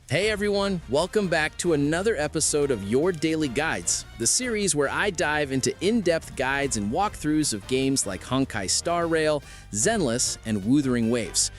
Hey everyone, welcome back to another episode of Your Daily Guides, the series where I dive into in-depth guides and walkthroughs of games like Honkai Star Rail, Zenless, and Wuthering Waves.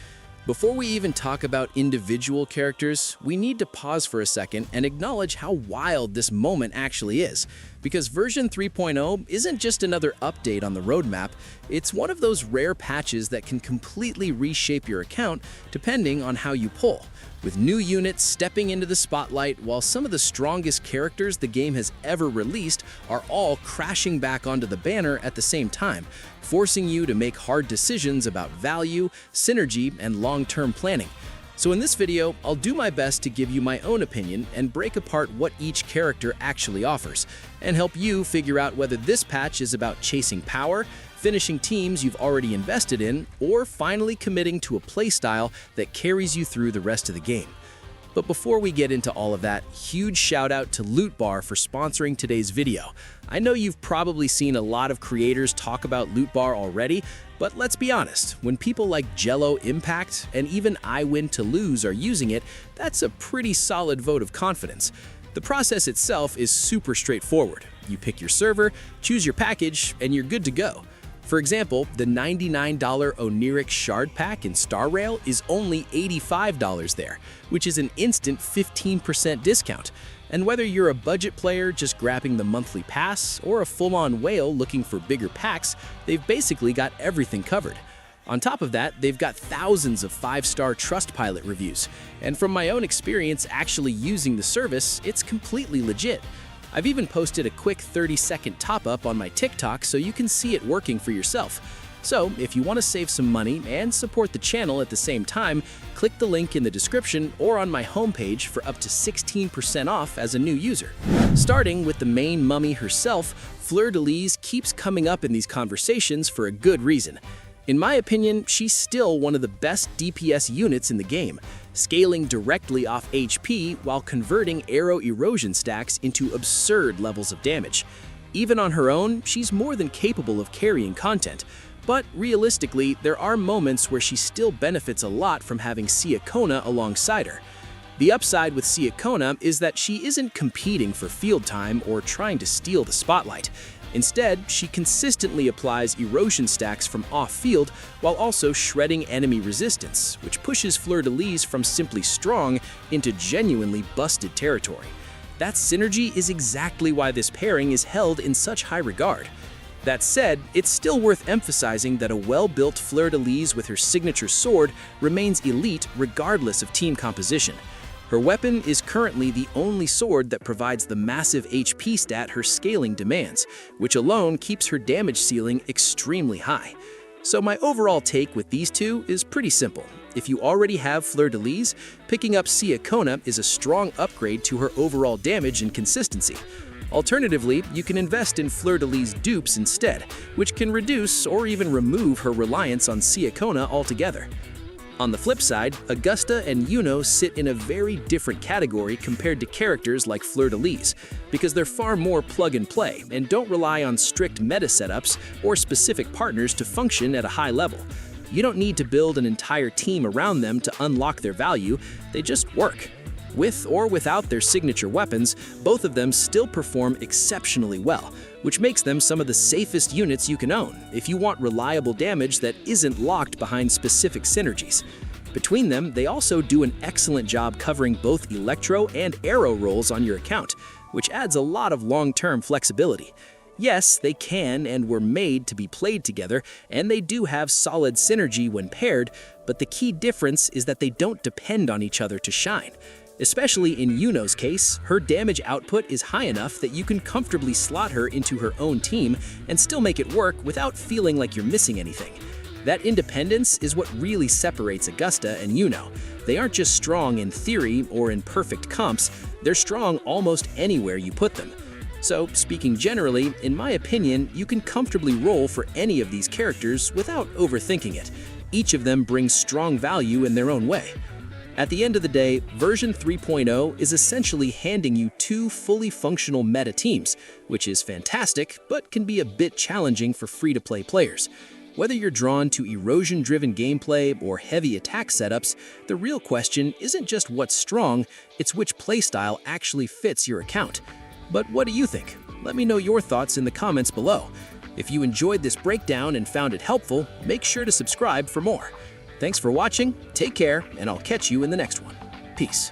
Before we even talk about individual characters, we need to pause for a second and acknowledge how wild this moment actually is. Because version 3.0 isn't just another update on the roadmap, it's one of those rare patches that can completely reshape your account depending on how you pull, with new units stepping into the spotlight while some of the strongest characters the game has ever released are all crashing back onto the banner at the same time, forcing you to make hard decisions about value, synergy, and long-term planning. So in this video, I'll do my best to give you my own opinion and break apart what each character actually offers, and help you figure out whether this patch is about chasing power, finishing teams you've already invested in, or finally committing to a playstyle that carries you through the rest of the game. But before we get into all of that, huge shout out to LOOTBAR for sponsoring today's video. I know you've probably seen a lot of creators talk about LOOTBAR already, but let's be honest, when people like Jello Impact and even I Win to Lose are using it, that's a pretty solid vote of confidence. The process itself is super straightforward. You pick your server, choose your package, and you're good to go. For example, the $99 Oniric Shard Pack in Star Rail is only $85 there, which is an instant 15% discount. And whether you're a budget player just grabbing the monthly pass or a full-on whale looking for bigger packs, they've basically got everything covered. On top of that, they've got thousands of 5-star Trustpilot reviews. And from my own experience actually using the service, it's completely legit. I've even posted a quick 30-second top-up on my TikTok so you can see it working for yourself. So, if you want to save some money and support the channel at the same time, click the link in the description or on my homepage for up to 16% off as a new user. Starting with the main mummy herself, Fleur-de-Lis keeps coming up in these conversations for a good reason. In my opinion, she's still one of the best DPS units in the game, scaling directly off HP while converting arrow erosion stacks into absurd levels of damage. Even on her own, she's more than capable of carrying content, but realistically, there are moments where she still benefits a lot from having Ciaccona alongside her. The upside with Ciaccona is that she isn't competing for field time or trying to steal the spotlight. Instead, she consistently applies erosion stacks from off-field while also shredding enemy resistance, which pushes Fleur-de-Lis from simply strong into genuinely busted territory. That synergy is exactly why this pairing is held in such high regard. That said, it's still worth emphasizing that a well-built Fleur-de-Lis with her signature sword remains elite regardless of team composition. Her weapon is currently the only sword that provides the massive HP stat her scaling demands, which alone keeps her damage ceiling extremely high. So my overall take with these two is pretty simple. If you already have Fleur-de-Lis, picking up Ciaccona is a strong upgrade to her overall damage and consistency. Alternatively, you can invest in Fleur-de-Lis dupes instead, which can reduce or even remove her reliance on Ciaccona altogether. On the flip side, Augusta and Iuno sit in a very different category compared to characters like Fleur-de-Lis, because they're far more plug-and-play and don't rely on strict meta setups or specific partners to function at a high level. You don't need to build an entire team around them to unlock their value, they just work. With or without their signature weapons, both of them still perform exceptionally well, which makes them some of the safest units you can own if you want reliable damage that isn't locked behind specific synergies. Between them, they also do an excellent job covering both electro and arrow roles on your account, which adds a lot of long-term flexibility. Yes, they can and were made to be played together, and they do have solid synergy when paired, but the key difference is that they don't depend on each other to shine. Especially in Iuno's case, her damage output is high enough that you can comfortably slot her into her own team and still make it work without feeling like you're missing anything. That independence is what really separates Augusta and Iuno. They aren't just strong in theory or in perfect comps, they're strong almost anywhere you put them. So, speaking generally, in my opinion, you can comfortably roll for any of these characters without overthinking it. Each of them brings strong value in their own way. At the end of the day, version 3.0 is essentially handing you two fully functional meta teams, which is fantastic, but can be a bit challenging for free-to-play players. Whether you're drawn to erosion-driven gameplay or heavy attack setups, the real question isn't just what's strong, it's which playstyle actually fits your account. But what do you think? Let me know your thoughts in the comments below. If you enjoyed this breakdown and found it helpful, make sure to subscribe for more. Thanks for watching, take care, and I'll catch you in the next one. Peace.